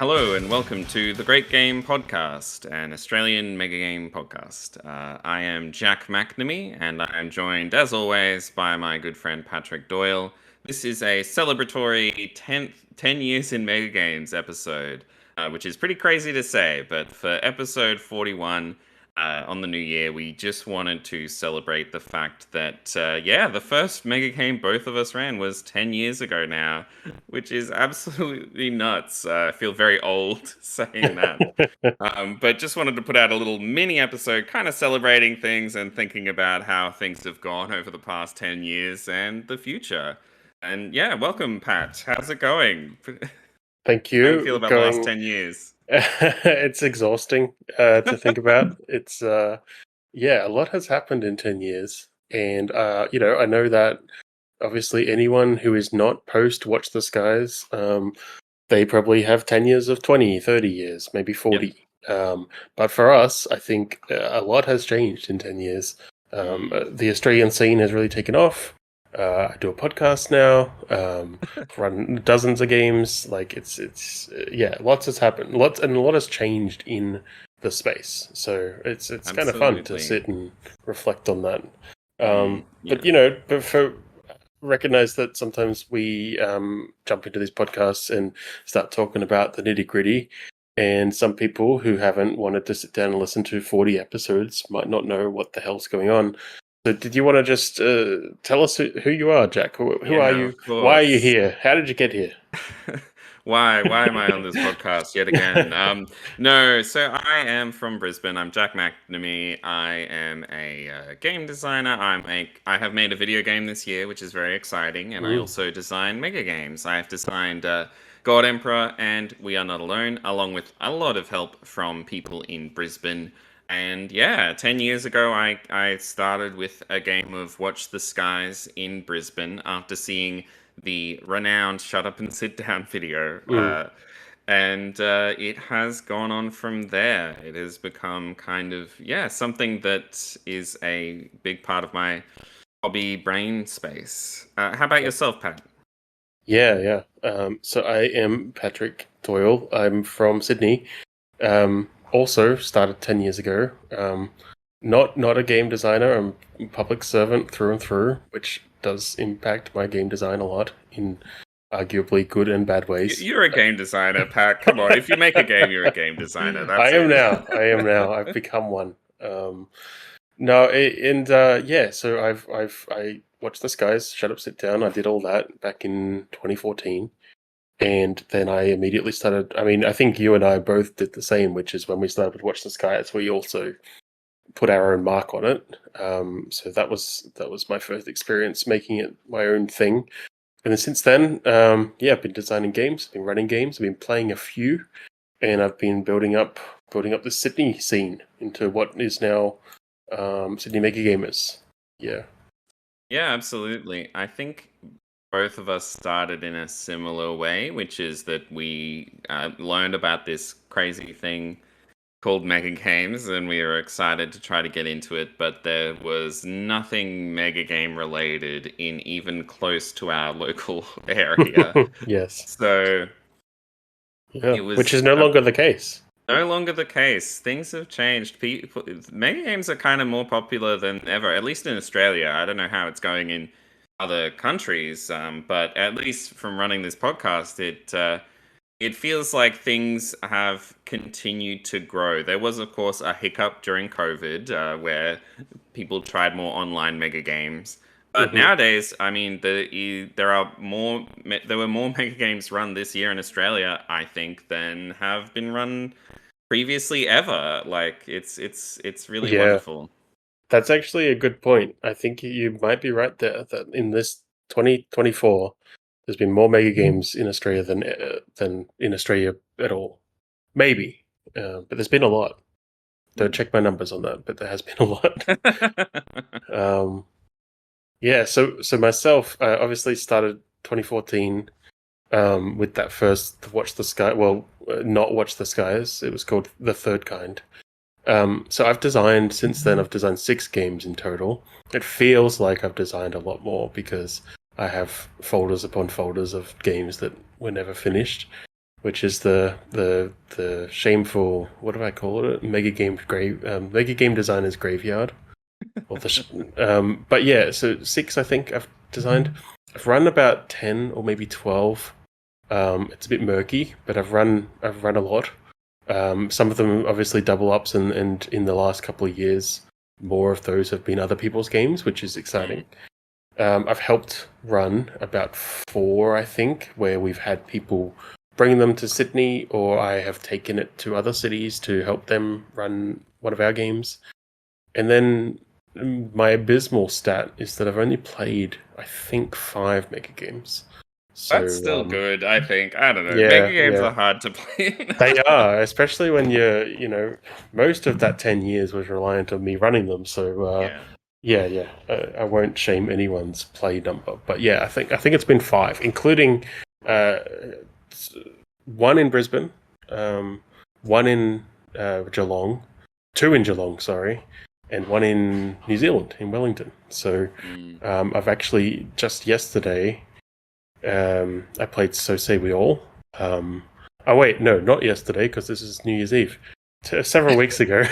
Hello and welcome to the Great Game Podcast, an Australian megagame podcast. I am Jack McNamee and I am joined, as always, by my good friend Patrick Doyle. This is a celebratory 10 years in megagames episode, which is pretty crazy to say, but for episode 41, on the new year, we just wanted to celebrate the fact that, the first mega game both of us ran was 10 years ago now, which is absolutely nuts. I feel very old saying that. But just wanted to put out a little mini episode kind of celebrating things and thinking about how things have gone over the past 10 years and the future. And yeah, welcome, Pat. How's it going? Thank How do you you. feel about the last 10 years? It's exhausting to think about. It's a lot has happened in 10 years. And I know that obviously anyone who is not post Watch the Skies, they probably have 10 years of 20, 30 years, maybe 40. Yep. But for us, I think a lot has changed in 10 years. The Australian scene has really taken off. I do a podcast now, run dozens of games. Like lots has happened. A lot has changed in the space. So it's kind of fun to sit and reflect on that. But recognize that sometimes we jump into these podcasts and start talking about the nitty gritty. And some people who haven't wanted to sit down and listen to 40 episodes might not know what the hell's going on. So did you want to just tell us who you are, Jack? Who are you? Why are you here? How did you get here? Why am I on this podcast yet again? So I am from Brisbane. I'm Jack McNamee. I am a game designer. I have made a video game this year, which is very exciting, and I also design mega games. I have designed God Emperor and We Are Not Alone, along with a lot of help from people in Brisbane. And 10 years ago, I started with a game of Watch the Skies in Brisbane after seeing the renowned Shut Up and Sit Down video. And it has gone on from there. It has become kind of, something that is a big part of my hobby brain space. How about yourself, Pat? Yeah. So I am Patrick Doyle. I'm from Sydney. Also started 10 years ago. Not a game designer. I'm a public servant through and through, which does impact my game design a lot in arguably good and bad ways. You're a game designer, Pat. Come on, if you make a game, you're a game designer. That's I am now. I've become one. So I watched the skies, Shut Up, Sit Down. I did all that back in 2014. And then I immediately started. I mean, I think you and I both did the same, which is when we started to Watch the Skies, we also put our own mark on it. So that was my first experience making it my own thing. And then since then, I've been designing games, been running games, I've been playing a few, and I've been building up the Sydney scene into what is now Sydney Megagamers. Yeah. Yeah, absolutely. I think both of us started in a similar way, which is that we learned about this crazy thing called Mega Games, and we were excited to try to get into it, but there was nothing Mega Game related in even close to our local area. Yes. So it was, which is no longer the case. No longer the case. Things have changed. Mega games are kind of more popular than ever, at least in Australia. I don't know how it's going in other countries, but at least from running this podcast, it feels like things have continued to grow. There was, of course, a hiccup during COVID where people tried more online mega games. But nowadays, I mean, there were more mega games run this year in Australia, I think, than have been run previously ever. Like it's really wonderful. That's actually a good point. I think you might be right there that in this 2024, there's been more mega games in Australia than in Australia at all. Maybe, but there's been a lot. Don't check my numbers on that, but there has been a lot. So myself, I obviously started 2014 with that first Watch the Sky. Well, not Watch the Skies. It was called The Third Kind. So I've designed, since then, I've designed 6 games in total. It feels like I've designed a lot more because I have folders upon folders of games that were never finished. which is the shameful, what do I call it? Mega game designer's graveyard. Or but yeah, so 6 I think I've designed. I've run about 10 or maybe 12. It's a bit murky, but I've run a lot. Some of them obviously double ups, and in the last couple of years, more of those have been other people's games, which is exciting. Mm. I've helped run about 4, I think, where we've had people bring them to Sydney, or I have taken it to other cities to help them run one of our games. And then my abysmal stat is that I've only played, I think, 5 mega games. That's So still good, I think. I don't know. Mega yeah, games yeah. are hard to play. They are, especially when most of that 10 years was reliant on me running them. So, Yeah. yeah, yeah, I won't shame anyone's play number. But yeah, I think it's been 5, including uh, one in Brisbane, um, one in Geelong, 2 in Geelong, sorry, and one in New Zealand, in Wellington. So, Mm. I've actually just yesterday I played So Say We All. Oh wait, no, not yesterday because this is New Year's Eve. Several weeks ago.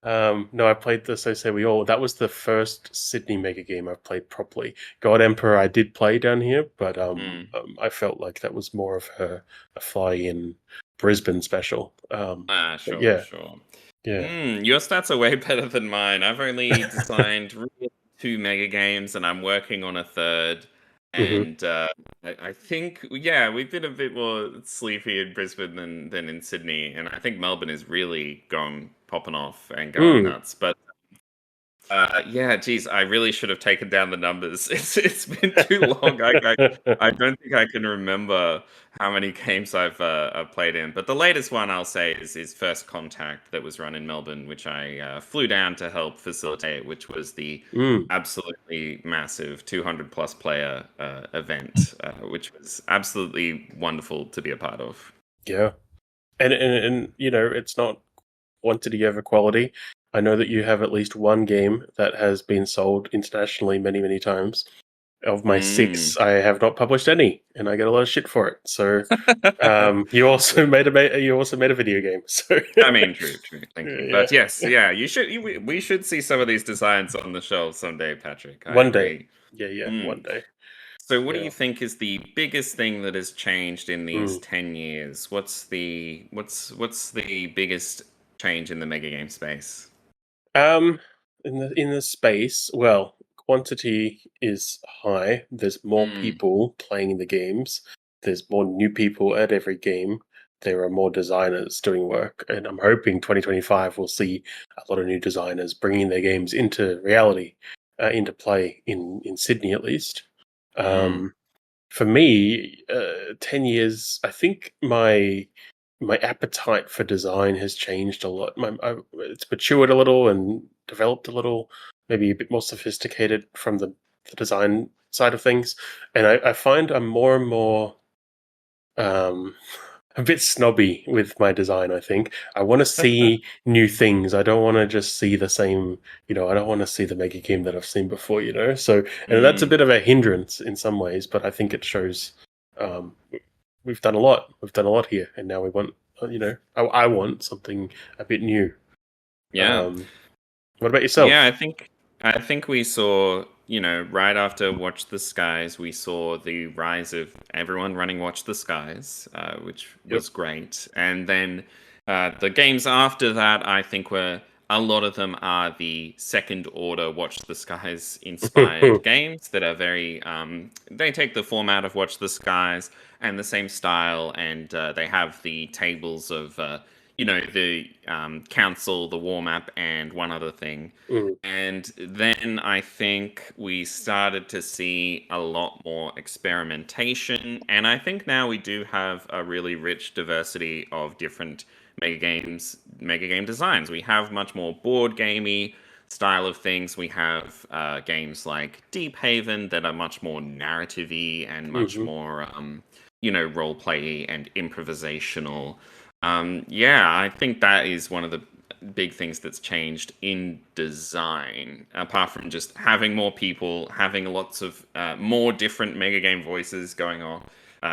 No, I played the So Say We All. That was the first Sydney mega game I've played properly. God Emperor I did play down here, but Mm. I felt like that was more of a fly-in Brisbane special. Ah, But sure, yeah, sure. yeah. Your stats are way better than mine. I've only designed really 2 mega games, and I'm working on a third. Hmm. And I think, yeah, we've been a bit more sleepy in Brisbane than in Sydney, and I think Melbourne is really gone popping off and going Mm. nuts. But yeah, geez, I really should have taken down the numbers. It's been too long. I don't think I can remember how many games I've played in. But the latest one I'll say is First Contact that was run in Melbourne, which I flew down to help facilitate, which was the Mm. absolutely massive 200 plus player event, which was absolutely wonderful to be a part of. Yeah. And it's not quantity over quality. I know that you have at least one game that has been sold internationally many, many times. Of my Mm. 6, I have not published any, and I get a lot of shit for it. So, you also made a video game. So, I mean, true, true. Thank you. yeah, But yes, yeah, we should see some of these designs on the shelf someday, Patrick. I one day. agree. Yeah, yeah, Mm. one day. So, what do Yeah. you think is the biggest thing that has changed in these Mm. 10 years? What's the biggest change in the mega game space? Um, in the space, well, quantity is high. There's more Mm, people playing the games. There's more new people at every game. There are more designers doing work, and I'm hoping 2025 will see a lot of new designers bringing their games into reality, into play in Sydney at least. mm, Um, for me, 10 years, I think my appetite for design has changed a lot. It's matured a little and developed a little, maybe a bit more sophisticated from the design side of things. And I find I'm more and more um, a bit snobby with my design, I think. I want to see new things. I don't want to just see the same, I don't want to see the mega game that I've seen before. So, and that's a mm. bit of a hindrance in some ways, but I think it shows um, we've done a lot. We've done a lot here, and now we want, I want something a bit new. Yeah. Um, what about Yeah, yourself? I think we saw, right after Watch the Skies, we saw the rise of everyone running Watch the Skies, which Yep. was great. And then the games after that, I think were a lot of them are the second order Watch the Skies inspired games that are very they take the format of Watch the Skies and the same style, and they have the tables of the council, the war map, and one other thing. Mm, And then I think we started to see a lot more experimentation. And I think now we do have a really rich diversity of different mega game designs. We have much more board gamey style of things. We have games like Deep Haven that are much more narrative-y and much hmm. more, role play and improvisational. Yeah, I think that is one of the big things that's changed in design, apart from just having more people, having lots of more different mega game voices going on.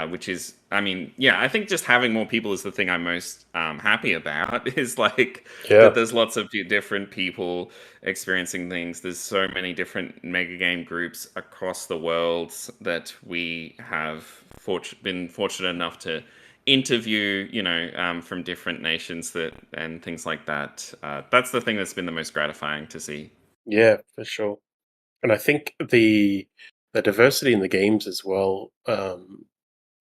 which is, I mean, yeah, I think just having more people is the thing I'm most happy about. Is like Yeah. that there's lots of different people experiencing things. There's so many different mega game groups across the world that we have been fortunate enough to interview, from different nations that and things like that. That's the thing that's been the most gratifying to see. Yeah, for sure. And I think the diversity in the games as well.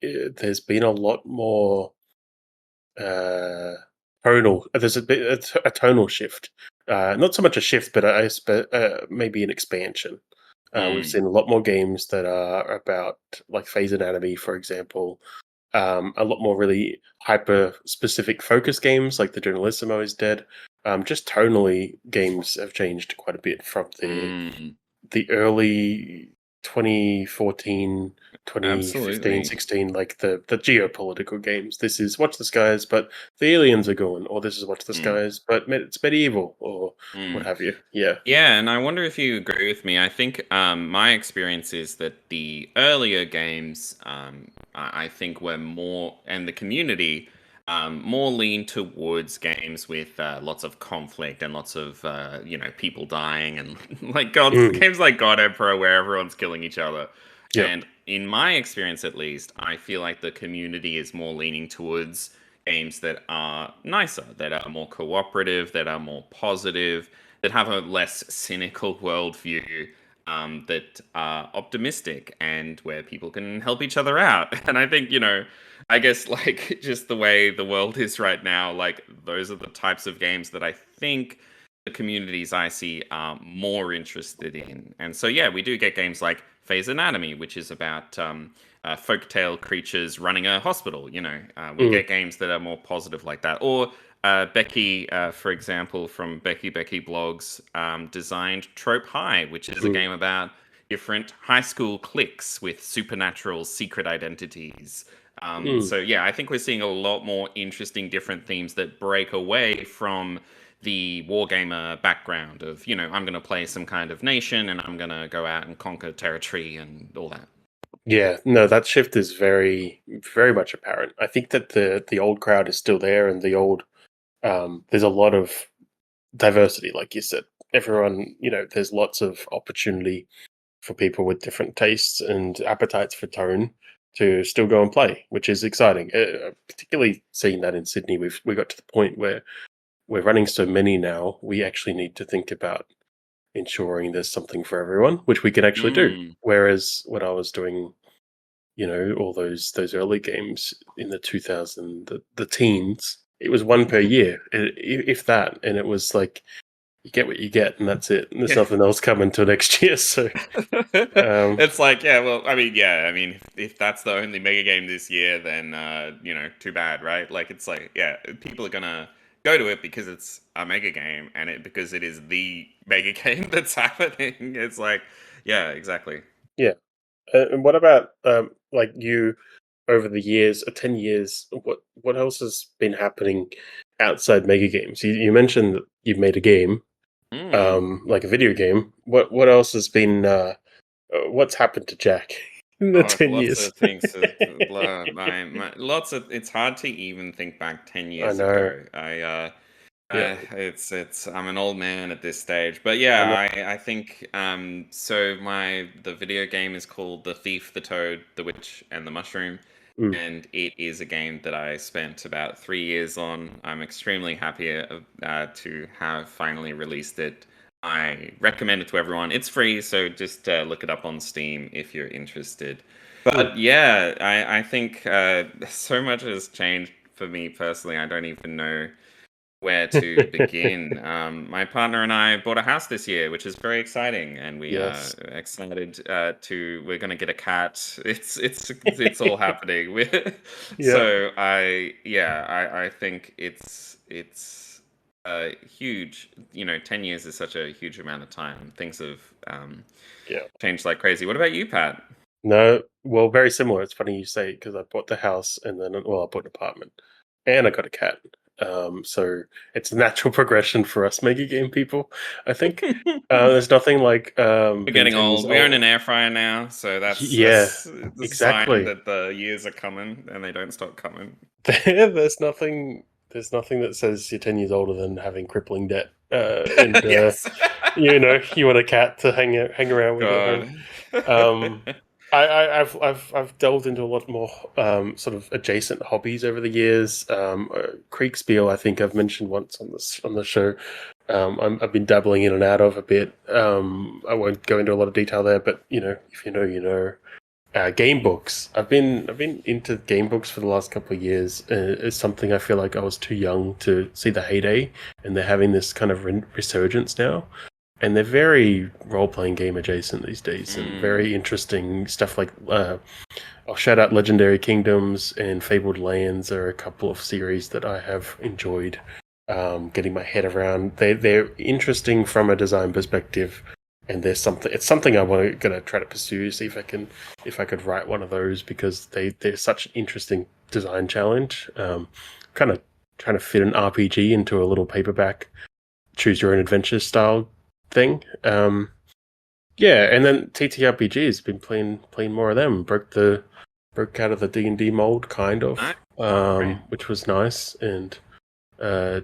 There's been a lot more uh, tonal. There's a tonal shift. Not so much a shift, but maybe an expansion. We've Mm, seen a lot more games that are about like phase anatomy, for example. A lot more really hyper specific focus games like the Journalissimo is dead. Just tonally, games have changed quite a bit from mm, the early 2014, 2015, absolutely. 16, like the geopolitical games. This is Watch the Skies, but the aliens are going, or this is Watch the Mm, Skies, but it's medieval, or what mm. have you. Yeah. Yeah, and I wonder if you agree with me. I think my experience is that the earlier games, I think, were more, and the community more lean towards games with lots of conflict and lots of people dying and like Mm, games like God Emperor where everyone's killing each other. yeah. And in my experience, at least, I feel like the community is more leaning towards games that are nicer, that are more cooperative, that are more positive, that have a less cynical worldview, that are optimistic and where people can help each other out. And I think, I guess like just the way the world is right now, like those are the types of games that I think the communities I see are more interested in. And so, yeah, we do get games like Phase Anatomy, which is about folktale creatures running a hospital. We Mm, get games that are more positive like that. Or Becky, for example, from Becky Blogs, designed Trope High, which is a mm, game about different high school cliques with supernatural secret identities. mm. So yeah, I think we're seeing a lot more interesting different themes that break away from the wargamer background of, I'm going to play some kind of nation and I'm going to go out and conquer territory and all that. Yeah, no, that shift is very, very much apparent. I think that the old crowd is still there, and the old there's a lot of diversity, like you said. Everyone, there's lots of opportunity for people with different tastes and appetites for tone to still go and play, which is exciting. Particularly seeing that in Sydney, we got to the point where we're running so many now. We actually need to think about ensuring there's something for everyone, which we can actually do. Mm. Whereas when I was doing, all those early games in the 2000 the teens, it was one per year, if that, and it was like you get what you get, and that's it. And there's Yeah. nothing else coming till next year. So, um, It's like, yeah, well, I mean, yeah, I mean, if that's the only mega game this year, then too bad, right? Like, it's like, yeah, people are gonna go to it because it's a mega game, and because it is the mega game that's happening. It's like, yeah, exactly. yeah. And what about like you over the years, 10 years? What else has been happening outside mega games? You mentioned that you've made a game, Mm. like a video game. What else has been? What's happened to Jack in the Oh, 10 years? lots of things. Lots of. It's hard to even think back 10 I years know. ago. Yeah, It's. I'm an old man at this stage, but I yeah, know. I think. So the video game is called The Thief, the Toad, the Witch, and the Mushroom, Mm, and it is a game that I spent about 3 years on. I'm extremely happy to have finally released it. I recommend it to everyone. It's free, so just look it up on Steam if you're interested. mm. But yeah, I think so much has changed for me personally. I don't even know where to begin. My partner and I bought a house this year, which is very exciting, and we are Yes. excited to. We're going to get a cat. It's all happening. Yeah, So I think it's huge. 10 years is such a huge amount of time. Things have yeah. changed like crazy. What about you, Pat? No, well, very similar. It's funny you say because I bought the house and then, well, I bought an apartment and I got a cat. So it's a natural progression for us mega game people. I think there's nothing like We're being getting 10 years old. We own an old. air fryer now, so Yeah, that's the sign exactly. that the years are coming and they don't stop coming. There's nothing. There's nothing that says you're 10 years older than having crippling debt. And Yes. you want a cat to hang around with at home. God. Um, I've delved into a lot more sort of adjacent hobbies over the years. Kriegspiel, I think I've mentioned once on the show. I've been dabbling in and out of a bit. I won't go into a lot of detail there, but if you know, you know. Game books. I've been into game books for the last couple of years. It's something I feel like I was too young to see the heyday, and they're having this kind of resurgence now. And they're very role playing game adjacent these days, and very interesting stuff. Like I'll shout out Legendary Kingdoms and Fabled Lands are a couple of series that I have enjoyed getting my head around. They're interesting from a design perspective, and it's something gonna try to pursue, see if I could write one of those, because they're such an interesting design challenge. Kind of trying to fit an RPG into a little paperback choose your own adventure style thing. Yeah, and then TTRPGs, been playing more of them. Broke out of the D&D mold, kind of, Right. which was nice, and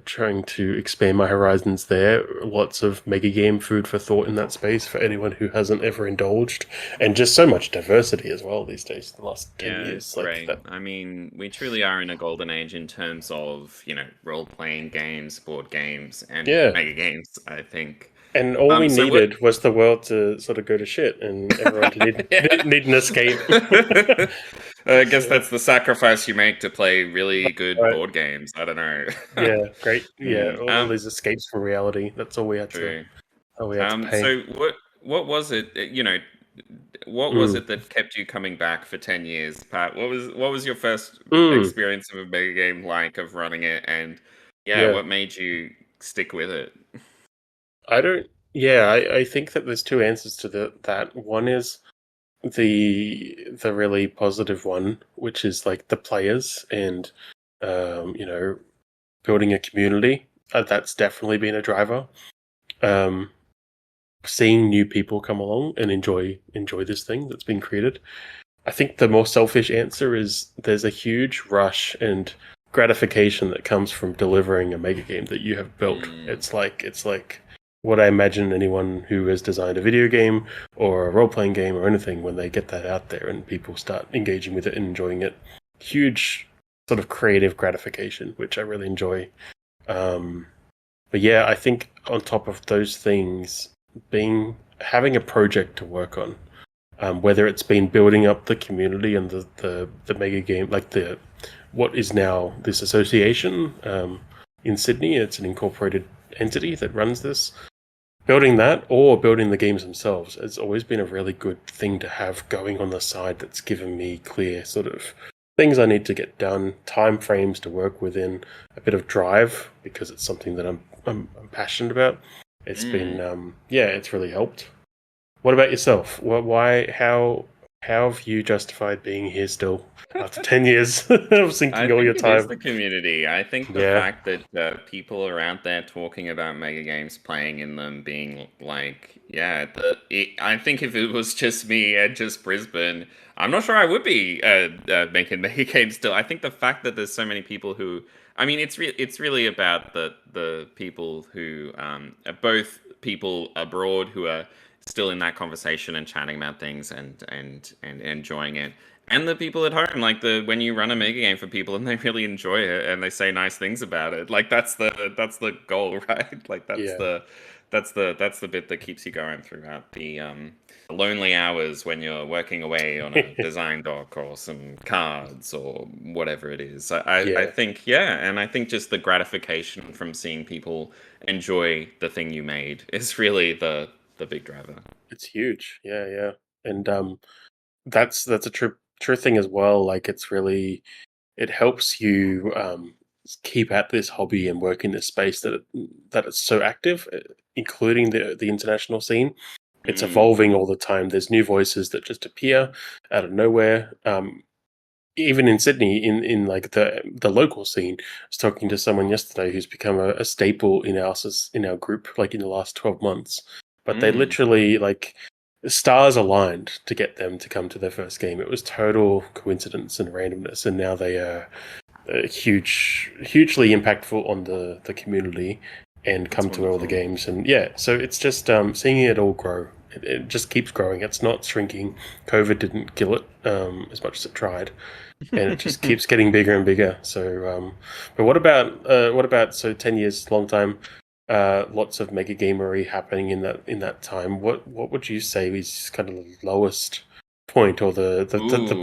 trying to expand my horizons there. Lots of mega game food for thought in that space for anyone who hasn't ever indulged, and just so much diversity as well these days. The last 10 years, It's like great. that. I mean, we truly are in a golden age in terms of, role-playing games, board games, and Yeah, mega games, I think. and all we So what needed was the world to sort of go to shit, and everyone to Yeah. need an escape. I guess So, that's the sacrifice you make to play really good right. board games. I don't know. Yeah, great. Yeah, Mm, all these escapes from reality. That's true. all we had to pay. So what was it, what was Mm. it that kept you coming back for 10 years, Pat? What was your first Mm. experience of a mega game like of running it, and yeah, Yeah. what made you stick with it? I don't yeah, I think that there's two answers to that. One is the really positive one, which is like the players and you know, building a community. That's definitely been a driver. Um Seeing new people come along and enjoy this thing that's been created. I think the more selfish answer is there's a huge rush and gratification that comes from delivering a mega game that you have built. Mm, It's like what I imagine anyone who has designed a video game or a role playing game or anything, when they get that out there and people start engaging with it and enjoying it. Huge sort of creative gratification, which I really enjoy. Um, but yeah, I think on top of those things, having a project to work on, whether it's been building up the community and the mega game, like the what is now this association in Sydney. It's an incorporated entity that runs this. Building that or building the games themselves has always been a really good thing to have going on the side. That's given me clear sort of things I need to get done, time frames to work within, a bit of drive because it's something that I'm passionate about. It's been mm. yeah, it's really helped. What about yourself? Why? How have you justified being here still after 10 years of I sinking all your think it is time? the community. I think the Yeah, fact that people are out there talking about mega games, playing in them, being like, yeah, I think if it was just me and just Brisbane, I'm not sure I would be making mega games still. I think the fact that there's so many people who, I mean, it's really about the people who are both people abroad who are still in that conversation and chatting about things and enjoying it, and the people at home, like the when you run a mega game for people and they really enjoy it and they say nice things about it, like that's the goal, right? Like yeah, that's the bit that keeps you going throughout the lonely hours when you're working away on a design doc or some cards or whatever it is. I yeah. think, yeah, and I think just the gratification from seeing people enjoy the thing you made is really the big driver. It's huge. Yeah, yeah. And that's a true thing as well. Like it helps you keep at this hobby and work in this space that it's so active, including the international scene. It's Mm, evolving all the time. There's new voices that just appear out of nowhere. even in Sydney, in like the local scene, I was talking to someone yesterday who's become a staple in in our group, like in the last 12 months. But they Mm, literally like the stars aligned to get them to come to their first game. It was total coincidence and randomness, and now they are hugely impactful on the community and that's come to all the wonderful. games. And yeah, so it's just seeing it all grow. It just keeps growing. It's not shrinking. COVID didn't kill it as much as it tried, and it just keeps getting bigger and bigger. So, but what about so 10 years, long time. Lots of mega gamery happening in that time. What would you say is kind of the lowest point, or the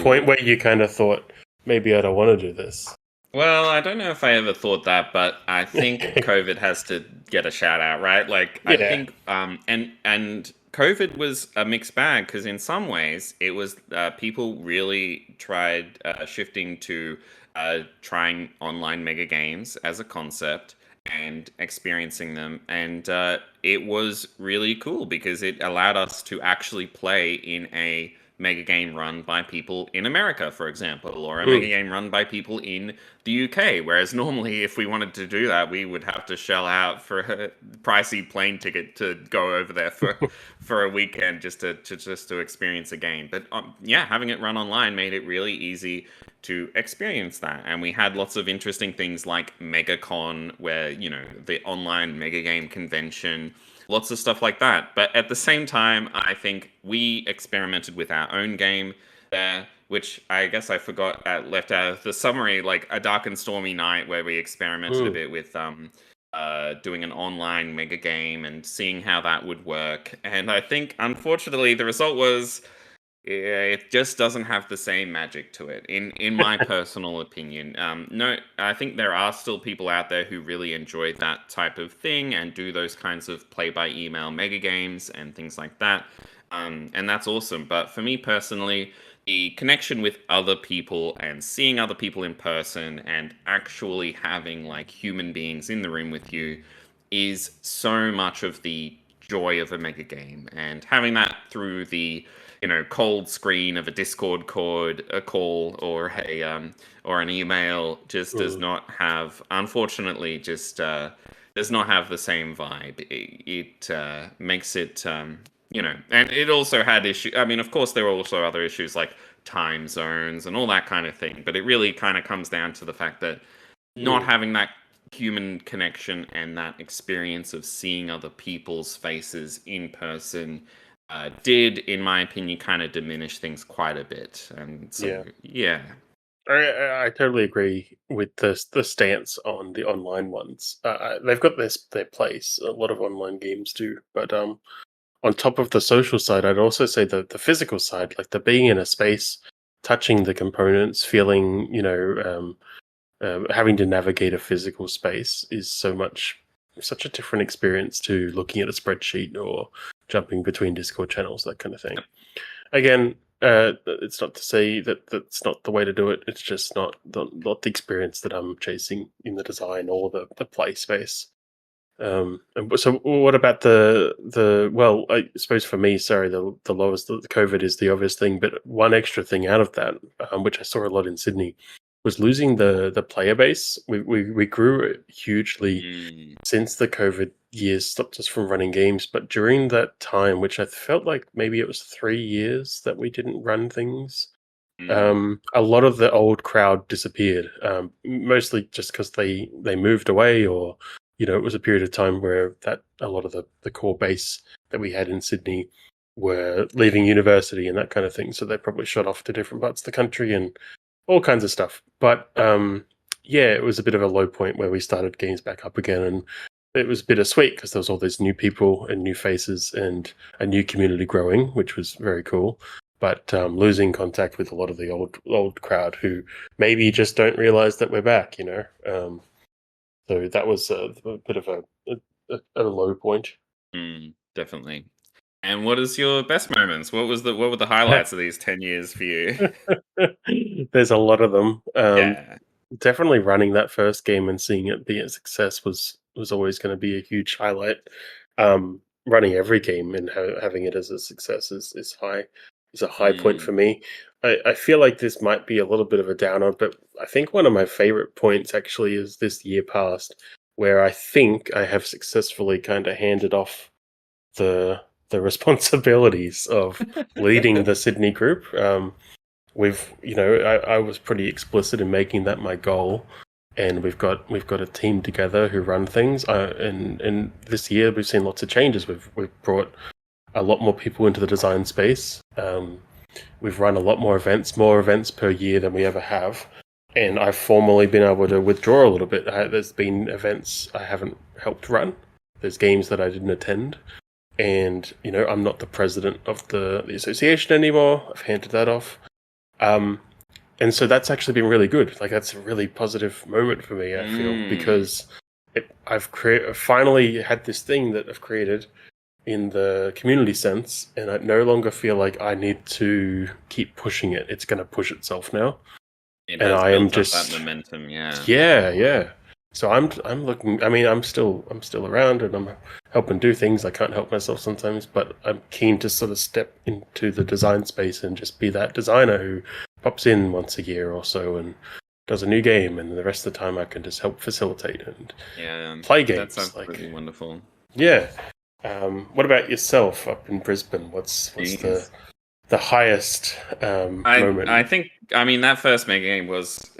point Ooh. where you kind of thought maybe I don't want to do this? Well, I don't know if I ever thought that, but I think COVID has to get a shout out, right? Like I Yeah. think and COVID was a mixed bag because in some ways it was people really tried shifting to trying online mega games as a concept and experiencing them, and it was really cool because it allowed us to actually play in a mega game run by people in America, for example, or a mega Mm. game run by people in the UK. Whereas normally, if we wanted to do that, we would have to shell out for a pricey plane ticket to go over there for a weekend just to experience a game. But yeah, having it run online made it really easy to experience that. And we had lots of interesting things like MegaCon, where the online mega game convention, lots of stuff like that. But at the same time, I think we experimented with our own game there, which I guess I forgot left out of the summary, like A Dark and Stormy Night, where we experimented a Mm. bit with doing an online mega game and seeing how that would work. And I think, unfortunately, the result was it just doesn't have the same magic to it, in my personal opinion. No, I think there are still people out there who really enjoy that type of thing and do those kinds of play by email mega games and things like that. And that's awesome. But for me personally, the connection with other people and seeing other people in person and actually having like human beings in the room with you is so much of the joy of a mega game. And having that through the cold screen of a Discord call or an email just does Mm. not have, unfortunately, just does not have the same vibe. It makes it and it also had issues. I mean, of course, there were also other issues like time zones and all that kind of thing. But it really kind of comes down to the fact that not Mm. having that human connection and that experience of seeing other people's faces in person did, in my opinion, kind of diminish things quite a bit. And so, Yeah. yeah. I totally agree with the stance on the online ones. They've got their place. A lot of online games do, but on top of the social side, I'd also say the physical side, like the being in a space, touching the components, feeling, having to navigate a physical space is such a different experience to looking at a spreadsheet or jumping between Discord channels, that kind of thing. Again, it's not to say that that's not the way to do it. It's just not the experience that I'm chasing in the design or the play space. So what about well, I suppose for me, sorry, the lowest, the COVID is the obvious thing, but one extra thing out of that, which I saw a lot in Sydney, was losing the player base. We grew hugely Mm, since the COVID years stopped us from running games, but during that time, which I felt like maybe it was 3 years that we didn't run things, mm, a lot of the old crowd disappeared, mostly just because they moved away, or it was a period of time where that a lot of the core base that we had in Sydney were leaving university and that kind of thing. So they probably shot off to different parts of the country and all kinds of stuff. But yeah, it was a bit of a low point where we started games back up again, and it was bittersweet because there was all these new people and new faces and a new community growing, which was very cool. But losing contact with a lot of the old crowd who maybe just don't realize that we're back. So that was a bit of a low point. definitely. And what is your best moments? What were the highlights of these 10 years for you? There's a lot of them. Yeah. Definitely running that first game and seeing it be a success was always going to be a huge highlight. Running every game and having it as a success is high. is a high point Mm. for me. I feel like this might be a little bit of a downer, but I think one of my favorite points actually is this year past, where I think I have successfully kind of handed off the the responsibilities of leading the Sydney group. I was pretty explicit in making that my goal, and we've got a team together who run things. And this year we've seen lots of changes. We've brought a lot more people into the design space. We've run a lot more events per year than we ever have. And I've formally been able to withdraw a little bit. There's been events I haven't helped run. There's games that I didn't attend. And, I'm not the president of the association anymore. I've handed that off. Um, and so that's actually been really good. Like, that's a really positive moment for me, I feel, Mm. because I've finally had this thing that I've created in the community sense, and I no longer feel like I need to keep pushing it. It's going to push itself now, It and has I am built up that just momentum, yeah. yeah, yeah. So I'm looking. I mean, I'm still around, and I'm helping do things. I can't help myself sometimes, but I'm keen to sort of step into the design space and just be that designer who pops in once a year or so and does a new game, and the rest of the time I can just help facilitate and Yeah, play that's games. Like, absolutely wonderful. yeah. What about yourself up in Brisbane? What's Jeez. the highest I moment? think I mean that first mega game was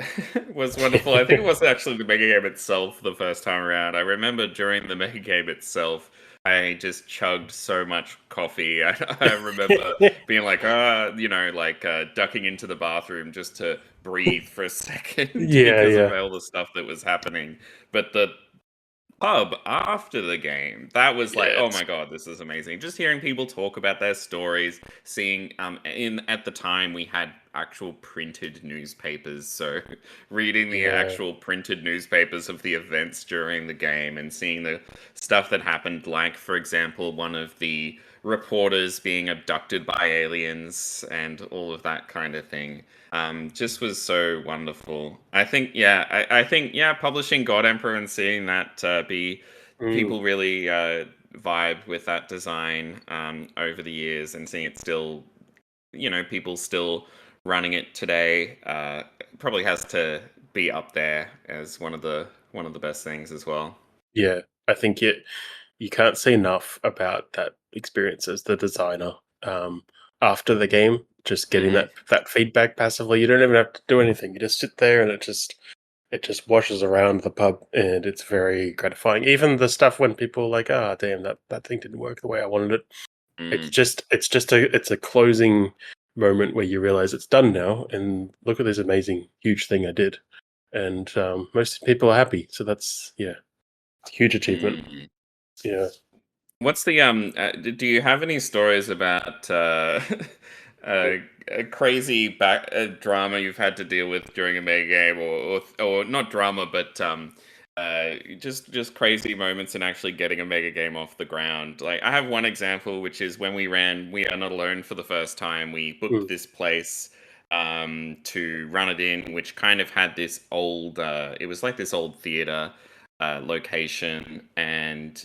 was wonderful. I think it was actually the mega game itself the first time around. I remember during the mega game itself, I just chugged so much coffee. I remember being like, ducking into the bathroom just to breathe for a second Yeah, because of yeah, all the stuff that was happening. But the pub after the game, that was like, yeah. oh my god, this is amazing. Just hearing people talk about their stories, seeing in at the time we had actual printed newspapers, so reading the Yeah. actual printed newspapers of the events during the game and seeing the stuff that happened, like for example one of the reporters being abducted by aliens and all of that kind of thing, just was so wonderful. I think, yeah, publishing God Emperor and seeing that be Mm, people really vibe with that design over the years and seeing it still, people still running it today, probably has to be up there as one of the best things as well. yeah. I think you can't say enough about that experience as the designer. Um, After the game, just getting Hmm. that feedback passively. You don't even have to do anything. You just sit there and it just washes around the pub, and it's very gratifying. Even the stuff when people are like, ah, damn, that thing didn't work the way I wanted it. Mm. It's a closing moment where you realize it's done now, and look at this amazing huge thing I did. And most people are happy, so that's yeah, it's a huge achievement. Mm. Yeah. What's the do you have any stories about uh, a crazy back drama you've had to deal with during a mega game, or not drama, but just crazy moments in actually getting a mega game off the ground? Like I have one example, which is when we ran We Are Not Alone for the first time. We booked Mm. this place to run it in, which kind of had this old. It was like this old theater location, and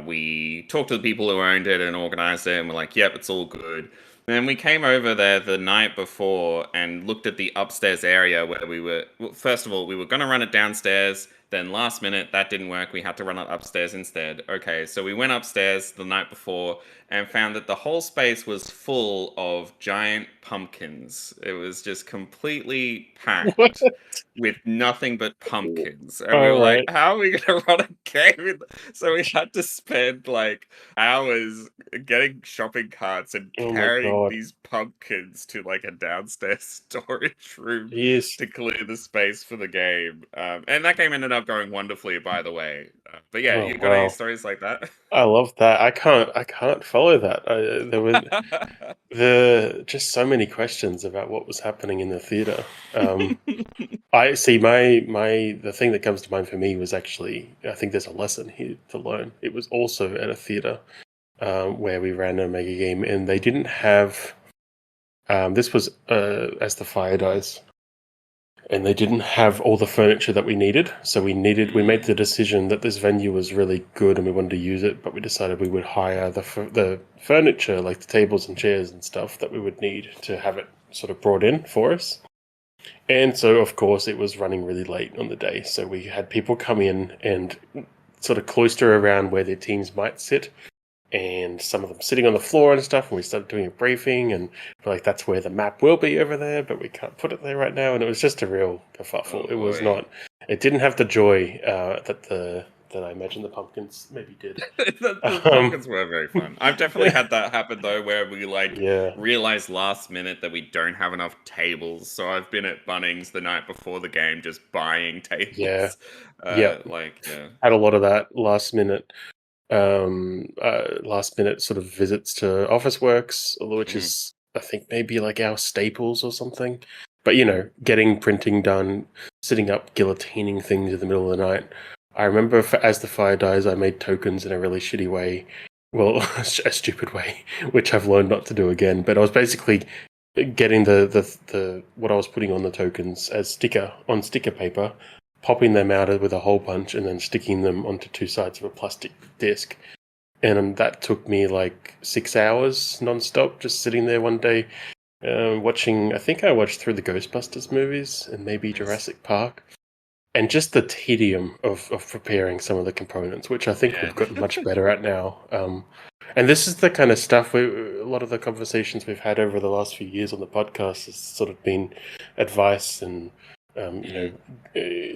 we talked to the people who owned it and organized it, and we're like, "Yep, it's all good." And then we came over there the night before and looked at the upstairs area where we were. Well, first of all, we were going to run it downstairs. Then last minute, that didn't work. We had to run it upstairs instead. Okay, so we went upstairs the night before and found that the whole space was full of giant pumpkins. It was just completely What? packed with nothing but pumpkins. And we All were like, right. how are we going to run a game? So we had to spend like hours getting shopping carts and Oh my carrying god. these pumpkins to like a downstairs storage room Jeez. to clear the space for the game. And that game ended up going wonderfully, by the way. But yeah, Oh you got any wow. stories like that? I love that. I can't follow that. There were just so many questions about what was happening in the theater. I see the thing that comes to mind for me was actually, I think there's a lesson here to learn. It was also at a theater where we ran a mega game, and they didn't have. This was As the Fire Dies, and they didn't have all the furniture that we needed. So we made the decision that this venue was really good and we wanted to use it, but we decided we would hire the furniture, like the tables and chairs and stuff that we would need to have it sort of brought in for us. And so, of course, it was running really late on the day. So we had people come in and sort of cloister around where their teams might sit, and some of them sitting on the floor and stuff. And we started doing a briefing, and we're like, that's where the map will be over there, but we can't put it there right now. And it was just a real kerfuffle. Oh, It was boy. not. It didn't have the joy that I imagine the pumpkins maybe did. The pumpkins were very fun. I've definitely had that happen though, where we Yeah, realize last minute that we don't have enough tables. So I've been at Bunnings the night before the game just buying yeah, tables. yeah. Yeah. Had a lot of that last minute sort of visits to Officeworks, which Mm, is I think maybe like our staples or something. But getting printing done, sitting up, guillotining things in the middle of the night. I remember as the fire dies, I made tokens in a really shitty way. Well, a stupid way, which I've learned not to do again. But I was basically getting the what I was putting on the tokens as sticker paper, popping them out with a hole punch, and then sticking them onto two sides of a plastic disc. And that took me like 6 hours nonstop, just sitting there one day, watching. I think I watched through the Ghostbusters movies and maybe nice. Jurassic Park, and just the tedium of preparing some of the components, which I think Yeah. we've gotten much better at now. And this is the kind of stuff a lot of the conversations we've had over the last few years on the podcast has sort of been advice and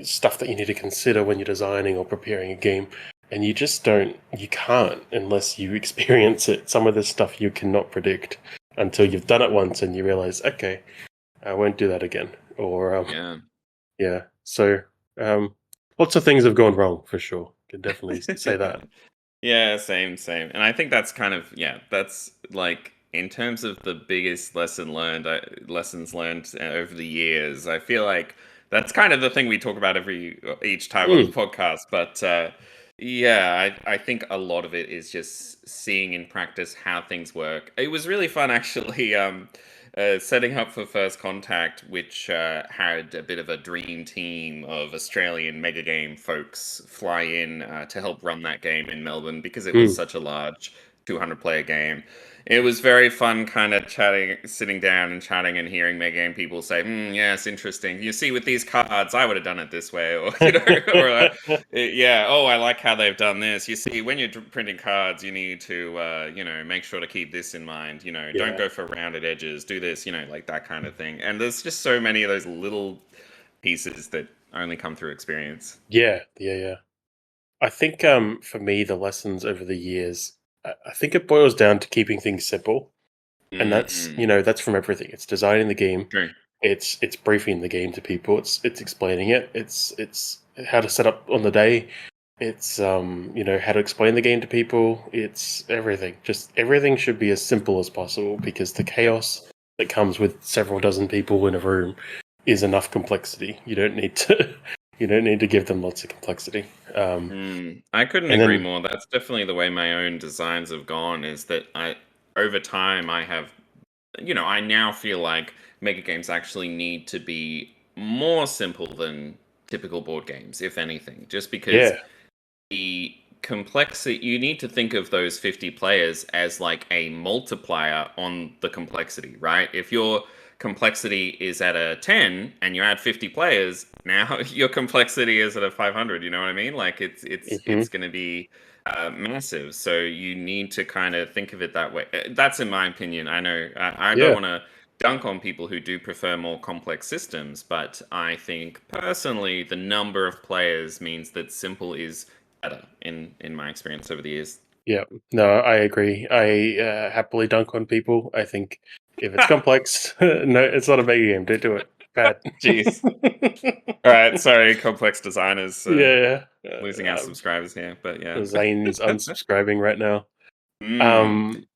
stuff that you need to consider when you're designing or preparing a game. And you just you can't unless you experience it. Some of this stuff you cannot predict until you've done it once and you realize, okay, I won't do that again. Or Yeah. yeah. So um, lots of things have gone wrong for sure. Can definitely say that. Yeah, same. And I think that's kind of that's like in terms of the biggest lessons learned over the years. I feel like that's kind of the thing we talk about each time on the Mm, podcast. But I think a lot of it is just seeing in practice how things work. It was really fun actually. Setting up for First Contact, which had a bit of a dream team of Australian mega game folks fly in to help run that game in Melbourne because it was mm, such a large 200-player game. It was very fun, kind of sitting down and chatting and hearing mega game people say, "Yes, interesting. You see, with these cards, I would have done it this way," or "Oh, I like how they've done this." You see, when you're printing cards, you need to, make sure to keep this in mind. Don't yeah. go for rounded edges. Do this, like that kind of thing. And there's just so many of those little pieces that only come through experience. Yeah. I think for me the lessons over the years, I think it boils down to keeping things simple. And that's Mm, that's from everything. It's designing the game, true. it's briefing the game to people, it's explaining it, it's how to set up on the day, it's how to explain the game to people, it's everything. Just everything should be as simple as possible because the Yeah. chaos that comes with several dozen people in a room is enough complexity. You don't need to you don't need to give them lots of complexity. I couldn't And agree then more. That's definitely the way my own designs have gone. Is that over time, I now feel like mega games actually need to be more simple than typical board games, if anything, just because yeah. the complexity, you need to think of those 50 players as like a multiplier on the complexity, right? If your complexity is at a 10 and you add 50 players, now your complexity is at a 500, you know what I mean? Like Hmm. it's going to be massive. So you need to kind of think of it that way. That's in my opinion. I know I don't Yeah. want to dunk on people who do prefer more complex systems, but I think personally the number of players means that simple is better in my experience over the years. Yeah, no, I agree. I happily dunk on people. I think if it's complex, no, it's not a mega game. Don't do it. Bad. Jeez. All right, sorry, complex designers Yeah, losing our subscribers here, but yeah. Zane is unsubscribing right now. mm, Um,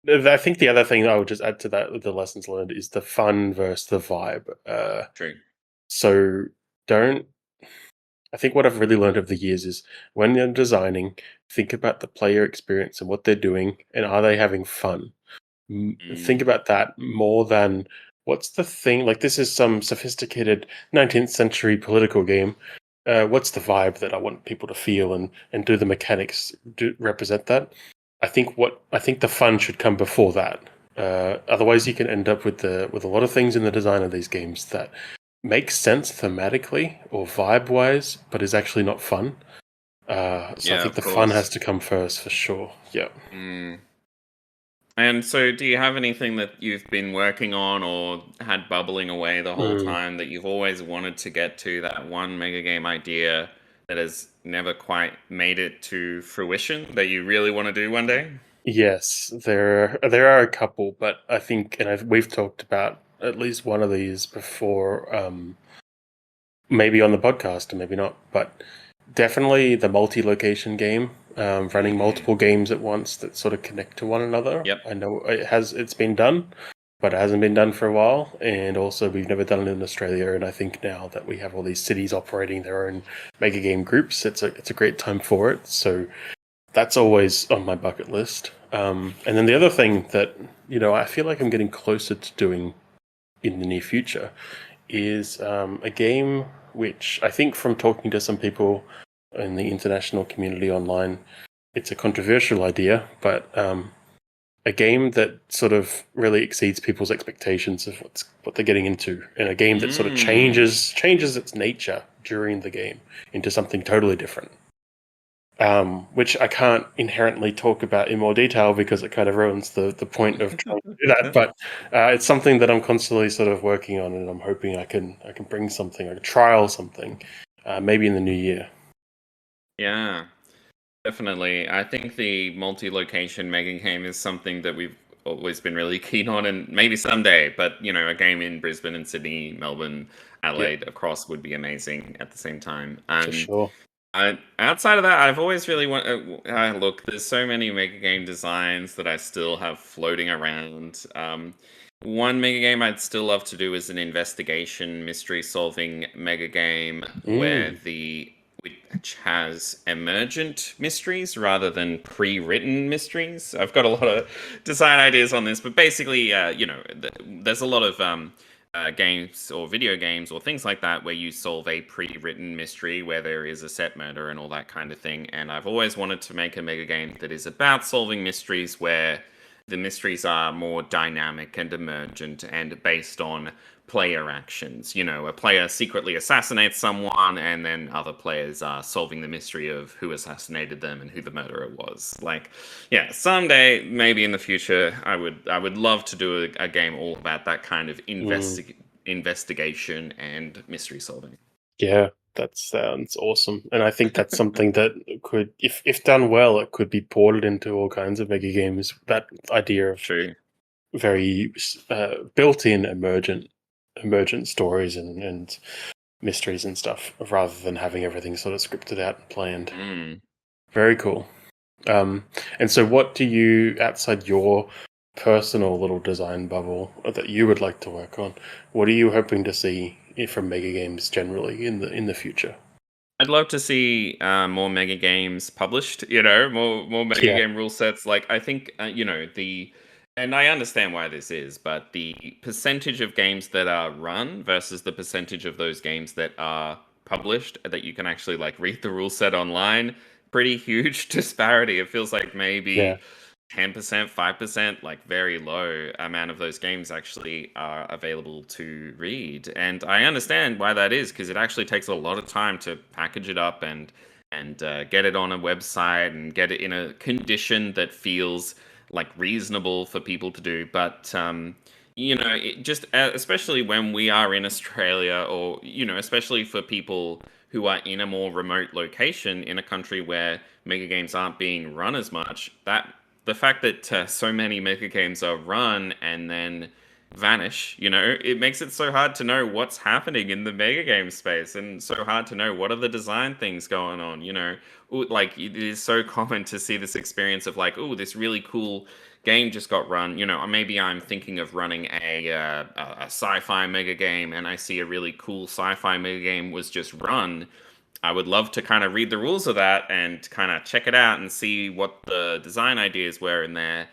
I think the other thing I would just add to that with the lessons learned is the fun versus the vibe. true. So don't. I think what I've really learned over the years is when you're designing, think about the player experience and what they're doing, and are they having fun. Think Mm, about that more than what's the thing? Like, this is some sophisticated 19th century political game. What's the vibe that I want people to feel, and do the mechanics represent that? I think the fun should come before that. Otherwise, you can end up with a lot of things in the design of these games that makes sense thematically or vibe wise, but is actually not fun. So I Yeah, think of the fun has course. to come first for sure. Yeah. Mm. And so, do you have anything that you've been working on or had bubbling away the whole Mm. time that you've always wanted to get to, that one mega game idea that has never quite made it to fruition that you really want to do one day? Yes, there are a couple, but I think, and we've talked about at least one of these before, maybe on the podcast and maybe not, but definitely the multi-location game, running Mm. multiple games at once that sort of connect to one another. Yep. I know it's been done, but it hasn't been done for a while, and also we've never done it in Australia. And I think now that we have all these cities operating their own mega game groups, it's a great time for it. So that's always on my bucket list. And then the other thing that I feel like I'm getting closer to doing in the near future is a game which I think, from talking to some people in the international community online, it's a controversial idea, but a game that sort of really exceeds people's expectations of what they're getting into, and a game that sort of Mm. changes its nature during the game into something totally different. Which I can't inherently talk about in more detail because it kind of ruins the point of trying to do that. But it's something that I'm constantly sort of working on, and I'm hoping I can bring something, or trial something, maybe in the new year. Yeah. Definitely. I think the multi-location mega game is something that we've always been really keen on, and maybe someday, but a game in Brisbane and Sydney, Melbourne, Yeah, Adelaide, across would be amazing at the same time. for And sure. outside of that, I've always really look, there's so many mega game designs that I still have floating around. One mega game I'd still love to do is an investigation mystery solving mega game where Mm, which has emergent mysteries rather than pre-written mysteries. I've got a lot of design ideas on this, but basically, there's a lot of games or video games or things like that where you solve a pre-written mystery where there is a set murder and all that kind of thing. And I've always wanted to make a mega game that is about solving mysteries where the mysteries are more dynamic and emergent and based on player actions. A player secretly assassinates someone, and then other players are solving the mystery of who assassinated them and who the murderer was. Like, yeah, someday, maybe in the future, I would love to do a game all about that kind of mm. investigation and mystery solving. Yeah, that sounds awesome, and I think that's something that could, if done well, it could be ported into all kinds of mega games. That idea of True. very built-in emergent stories and mysteries and stuff, rather than having everything sort of scripted out and planned. Mm. Very cool. And so, what do you, outside your personal little design bubble, that you would like to work on? What are you hoping to see from mega games generally in the future? I'd love to see more mega games published. More mega Yeah, game rule sets. Like I think and I understand why this is, but the percentage of games that are run versus the percentage of those games that are published that you can actually like read the rule set online, pretty huge disparity. It feels like yeah, maybe 10%, 5%, like very low amount of those games actually are available to read. And I understand why that is, because it actually takes a lot of time to package it up and get it on a website and get it in a condition that feels like reasonable for people to do. But especially when we are in Australia, or especially for people who are in a more remote location in a country where mega games aren't being run as much, that the fact that so many mega games are run and then vanish, it makes it so hard to know what's happening in the mega game space, and so hard to know what are the design things going on. Like it is so common to see this experience of like, oh, this really cool game just got run. Or maybe I'm thinking of running a sci-fi mega game, and I see a really cool sci-fi mega game was just run. I would love to kind of read the rules of that and kind of check it out and see what the design ideas were in there,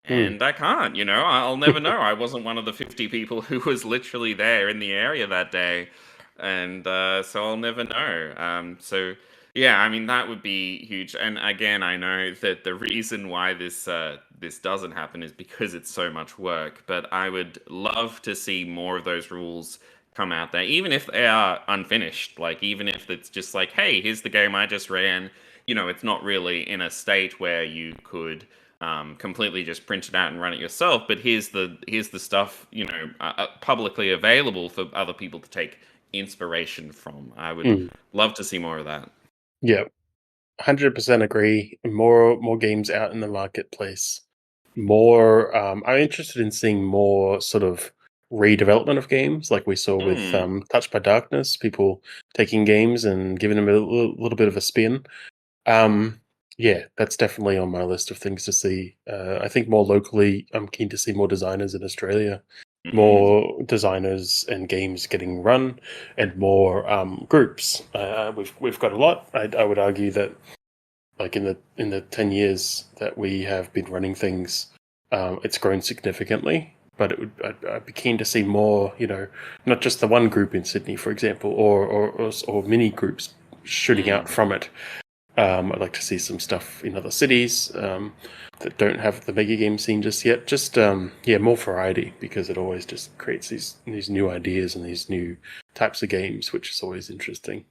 Mm. And I can't, I'll never know. I wasn't one of the 50 people who was literally there in the area that day. And so I'll never know. So, yeah, I mean, that would be huge. And again, I know that the reason why this doesn't happen is because it's so much work. But I would love to see more of those rules come out there, even if they are unfinished. Like, even if it's just like, hey, here's the game I just ran. It's not really in a state where you could completely just print it out and run it yourself. But here's the stuff publicly available for other people to take inspiration from. I would Mm. love to see more of that. Yeah, 100% agree. More games out in the marketplace. More. I'm interested in seeing more sort of redevelopment of games, like we saw with Mm, Touched by Darkness. People taking games and giving them a little bit of a spin. Um, yeah, that's definitely on my list of things to see. I think more locally, I'm keen to see more designers in Australia, mm, more designers and games getting run, and more groups. We've got a lot. I would argue that like in the 10 years that we have been running things, it's grown significantly. But I'd be keen to see more. Not just the one group in Sydney, for example, or mini groups shooting out mm. from it. I'd like to see some stuff in other cities that don't have the mega game scene just yet. Just yeah, more variety, because it always just creates these new ideas and these new types of games, which is always interesting.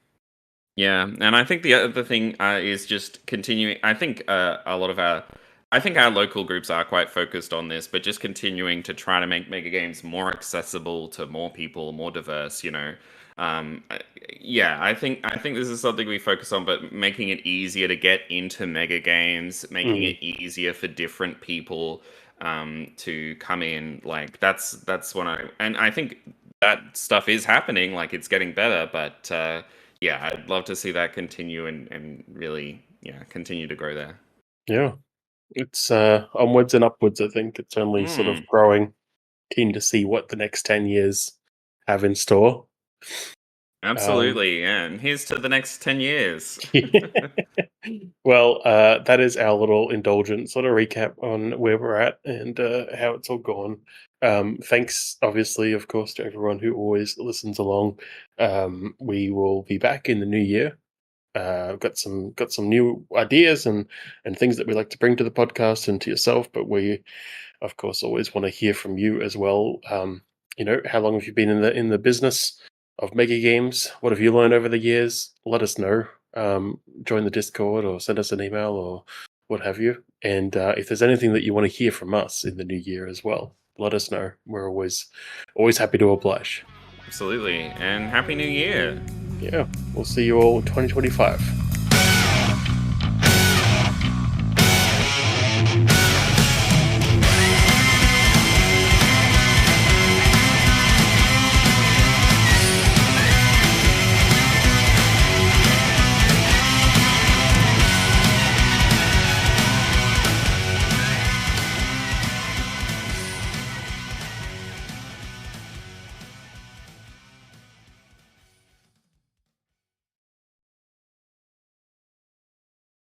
Yeah, and I think the other thing is just continuing. I think our local groups are quite focused on this, but just continuing to try to make mega games more accessible to more people, more diverse. Um, I- yeah, I think this is something we focus on, but making it easier to get into mega games, making Mm, it easier for different people to come in. Like that's when I think that stuff is happening. Like it's getting better, but. Yeah, I'd love to see that continue and really, continue to grow there. yeah, it's onwards and upwards. I think it's only sort of Mm, growing. Keen to see what the next 10 years have in store. Um, absolutely. And here's to the next 10 years. well, that is our little indulgent sort of recap on where we're at and how it's all gone. Thanks, obviously, of course, to everyone who always listens along. We will be back in the new year. Got some new ideas and things that we like to bring to the podcast and to yourself, but we of course always want to hear from you as well. How long have you been in the business of mega games? What have you learned over the years? Let us know. Join the Discord or send us an email or what have you. And if there's anything that you want to hear from us in the new year as well, let us know. We're always happy to oblige. Absolutely. And Happy New Year. Yeah, we'll see you all in 2025.